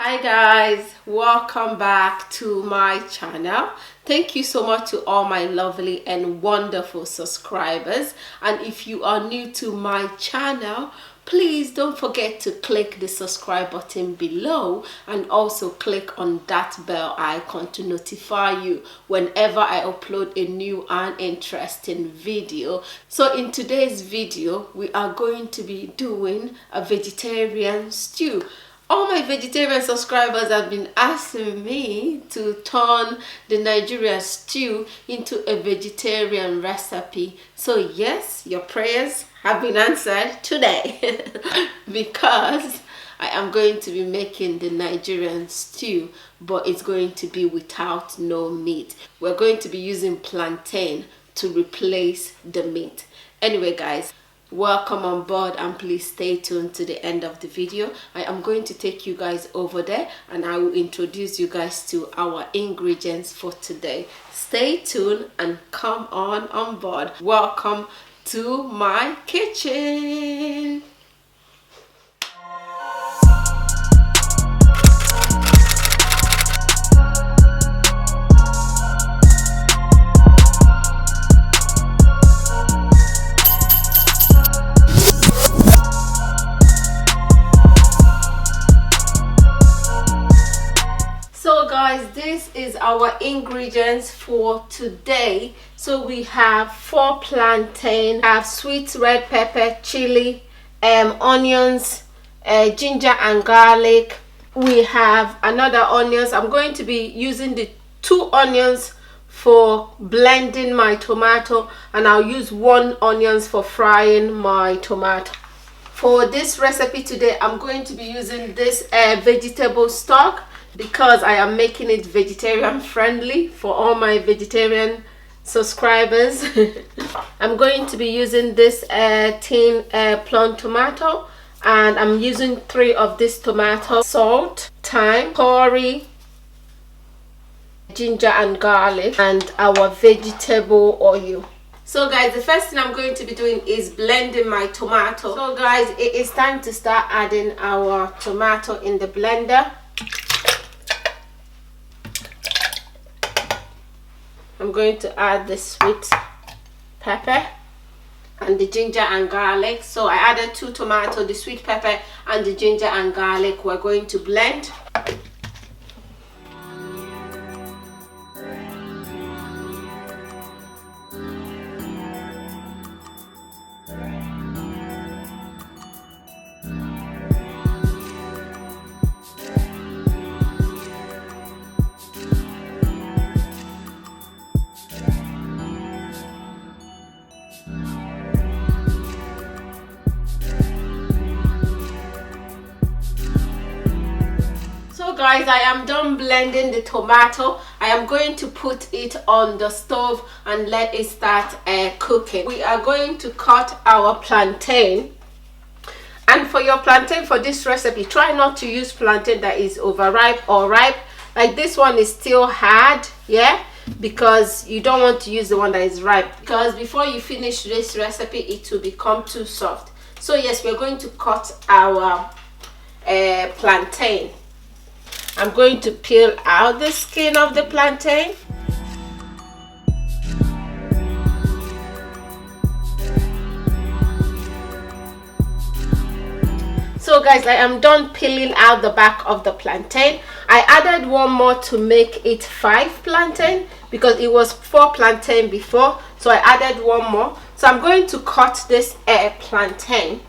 Hi guys, welcome back to my channel. Thank you so much to all my lovely and wonderful subscribers, and if you are new to my channel, please don't forget to click the subscribe button below and also click on that bell icon to notify you whenever I upload a new and interesting video. So in today's video we are going to be doing a vegetarian stew. All my vegetarian subscribers have been asking me to turn the Nigerian stew into a vegetarian recipe. So yes, your prayers have been answered today because I am going to be making the Nigerian stew, but it's going to be without no meat. We're going to be using plantain to replace the meat. Anyway guys, welcome on board and please stay tuned to the end of the video. I am going to take you guys over there and I will introduce you guys to our ingredients for today. Stay tuned and come on board. Welcome to my kitchen. This is our ingredients for today. So we have 4 plantain, have sweet red pepper, chili, onions, ginger and garlic. We have another onions. I'm going to be using the 2 onions for blending my tomato, and I'll use 1 onions for frying my tomato. For this recipe today, I'm going to be using this vegetable stock because I am making it vegetarian friendly for all my vegetarian subscribers. I'm going to be using this tin plum tomato, and I'm using 3 of this tomato, salt, thyme, curry, ginger and garlic, and our vegetable oil. So guys, the first thing I'm going to be doing is blending my tomato. So guys, it is time to start adding our tomato in the blender. I'm going to add the sweet pepper and the ginger and garlic. So I added 2 tomatoes, the sweet pepper and the ginger and garlic. We're going to blend. Guys, I am done blending the tomato. I am going to put it on the stove and let it start cooking. We are going to cut our plantain, and for your plantain for this recipe, try not to use plantain that is overripe or ripe. Like this one is still hard, yeah, because you don't want to use the one that is ripe, because before you finish this recipe it will become too soft. So yes, we're going to cut our plantain. I'm going to peel out the skin of the plantain. So guys, I am done peeling out the back of the plantain. I added 1 more to make it 5 plantain because it was 4 plantain before, so I added 1 more. So I'm going to cut this plantain,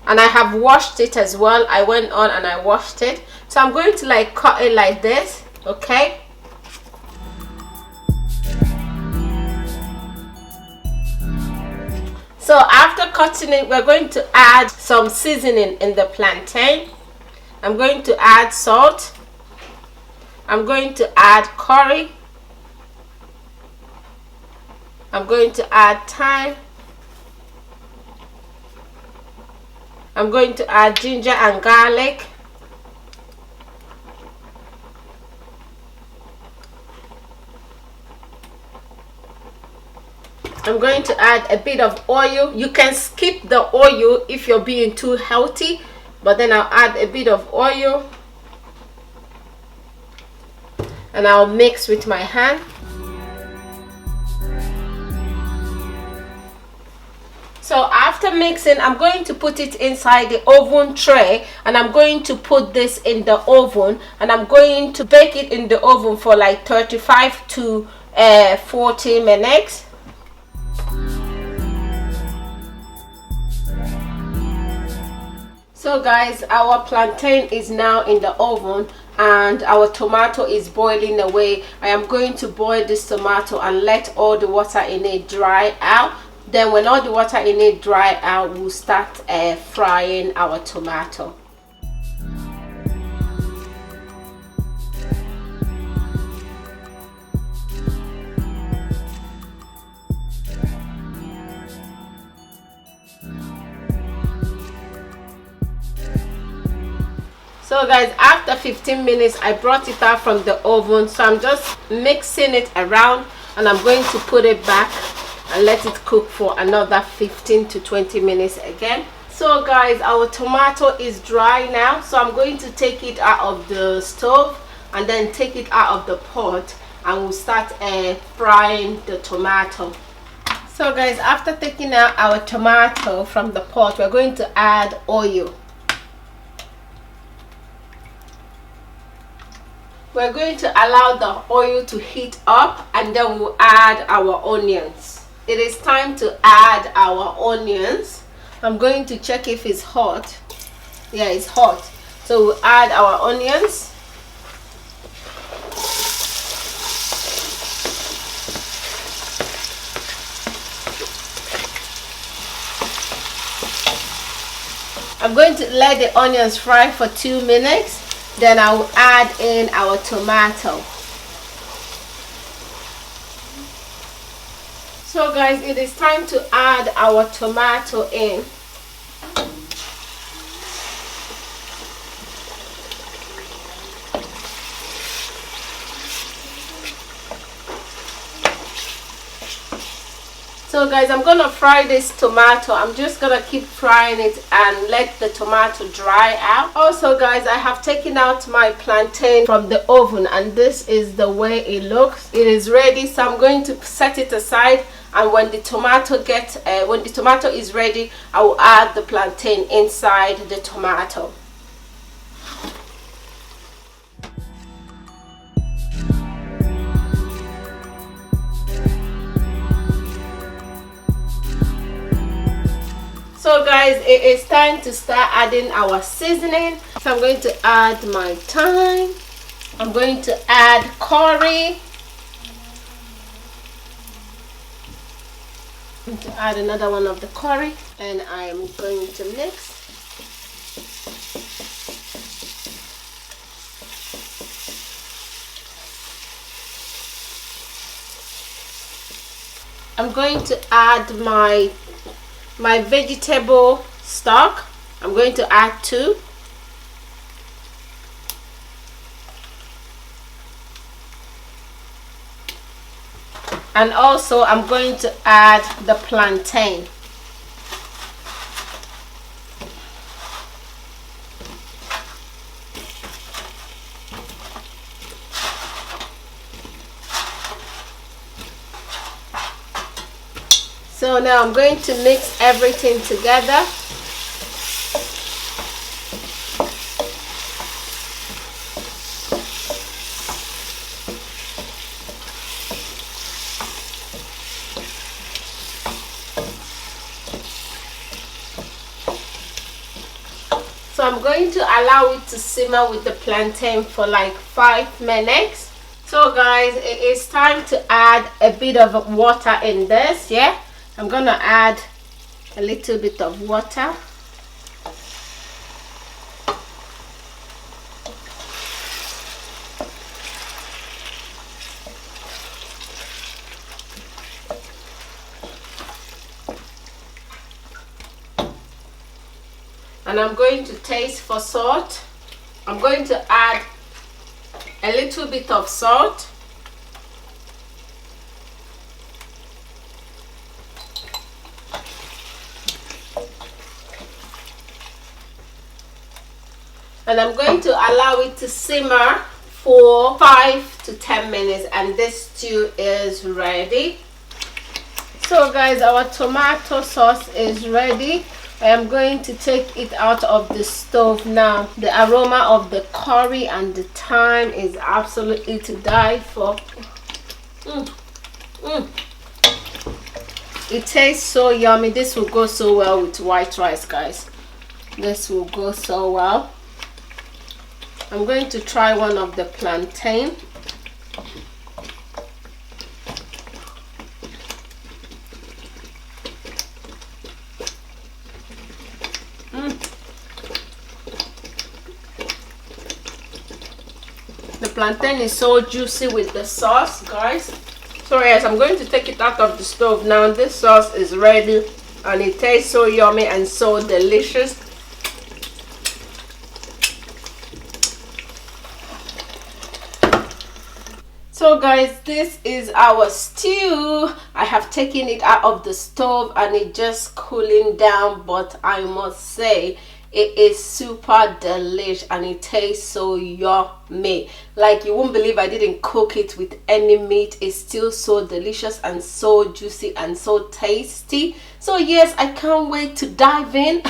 and I have washed it as well. I went on and I washed it. So I'm going to like cut it like this, okay? So after cutting it, we're going to add some seasoning in the plantain. I'm going to add salt. I'm going to add curry. I'm going to add thyme. I'm going to add ginger and garlic. I'm going to add a bit of oil. You can skip the oil if you're being too healthy, but then I'll add a bit of oil. and I'll mix with my hand. So after mixing, I'm going to put it inside the oven tray, and I'm going to put this in the oven, and I'm going to bake it in the oven for like 35 to 40 minutes. So guys, our plantain is now in the oven and our tomato is boiling away. I am going to boil this tomato and let all the water in it dry out. Then when all the water in it dry out, we'll start frying our tomato. So guys, after 15 minutes I brought it out from the oven, so I'm just mixing it around and I'm going to put it back and let it cook for another 15 to 20 minutes again. So guys, our tomato is dry now, so I'm going to take it out of the stove and then take it out of the pot, and we'll start frying the tomato. So guys, after taking out our tomato from the pot, we're going to add oil. We're going to allow the oil to heat up, and then we'll add our onions. It is time to add our onions. I'm going to check if it's hot. Yeah, it's hot. So we'll add our onions. I'm going to let the onions fry for 2 minutes. Then I will add in our tomato. So guys, it is time to add our tomato in. So guys, I'm gonna fry this tomato. I'm just gonna keep frying it and let the tomato dry out. Also guys, I have taken out my plantain from the oven, and this is the way it looks. It is ready, so I'm going to set it aside, and when the tomato is ready, I will add the plantain inside the tomato. So guys, it is time to start adding our seasoning. So I'm going to add my thyme. I'm going to add curry. I'm going to add another one of the curry, and I am going to mix. I'm going to add my vegetable stock. I'm going to add 2. And also I'm going to add the plantain. So now I'm going to mix everything together. So I'm going to allow it to simmer with the plantain for like 5 minutes. So guys, it is time to add a bit of water in this. Yeah, I'm gonna add a little bit of water. And I'm going to taste for salt. I'm going to add a little bit of salt. And I'm going to allow it to simmer for 5 to 10 minutes and this stew is ready. So guys, our tomato sauce is ready. I am going to take it out of the stove now. The aroma of the curry and the thyme is absolutely to die for. It tastes so yummy. This will go so well with white rice, guys. This will go so well. I'm going to try one of the plantain. The plantain is so juicy with the sauce, guys. So yes, I'm going to take it out of the stove now. This sauce is ready and it tastes so yummy and so delicious. So guys, this is our stew. I have taken it out of the stove and it just cooling down, but I must say it is super delish and it tastes so yummy. Like, you won't believe I didn't cook it with any meat. It's still so delicious and so juicy and so tasty. So yes, I can't wait to dive in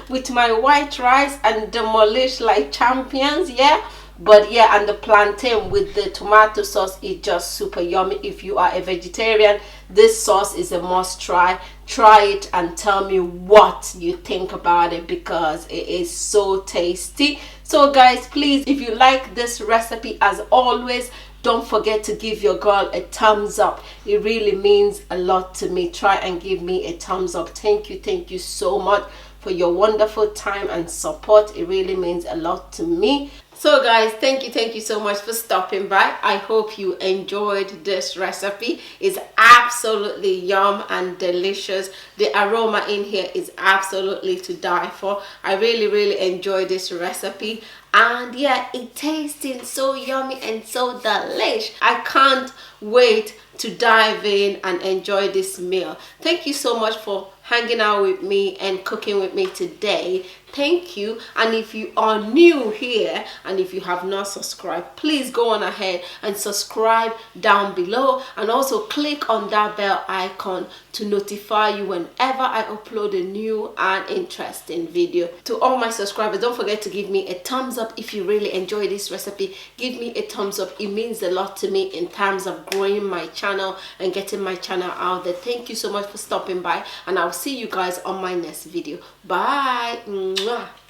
with my white rice and demolish like champions. Yeah. But yeah, and the plantain with the tomato sauce is just super yummy. If you are a vegetarian, this sauce is a must try. Try it and tell me what you think about it, because it is so tasty. So guys, please, if you like this recipe, as always, don't forget to give your girl a thumbs up. It really means a lot to me. Try and give me a thumbs up. Thank you so much for your wonderful time and support. It really means a lot to me. So guys, thank you so much for stopping by. I hope you enjoyed this recipe. It's absolutely yum and delicious. The aroma in here is absolutely to die for. I really enjoy this recipe, and yeah, it tasting so yummy and so delish. I can't wait to dive in and enjoy this meal. Thank you so much for hanging out with me and cooking with me today. Thank you. And if you are new here and if you have not subscribed, please go on ahead and subscribe down below, and also click on that bell icon to notify you whenever I upload a new and interesting video. To all my subscribers, don't forget to give me a thumbs up if you really enjoy this recipe. Give me a thumbs up. It means a lot to me in terms of growing my channel and getting my channel out there. Thank you so much for stopping by, and I'll see you guys on my next video. Bye. Mwah.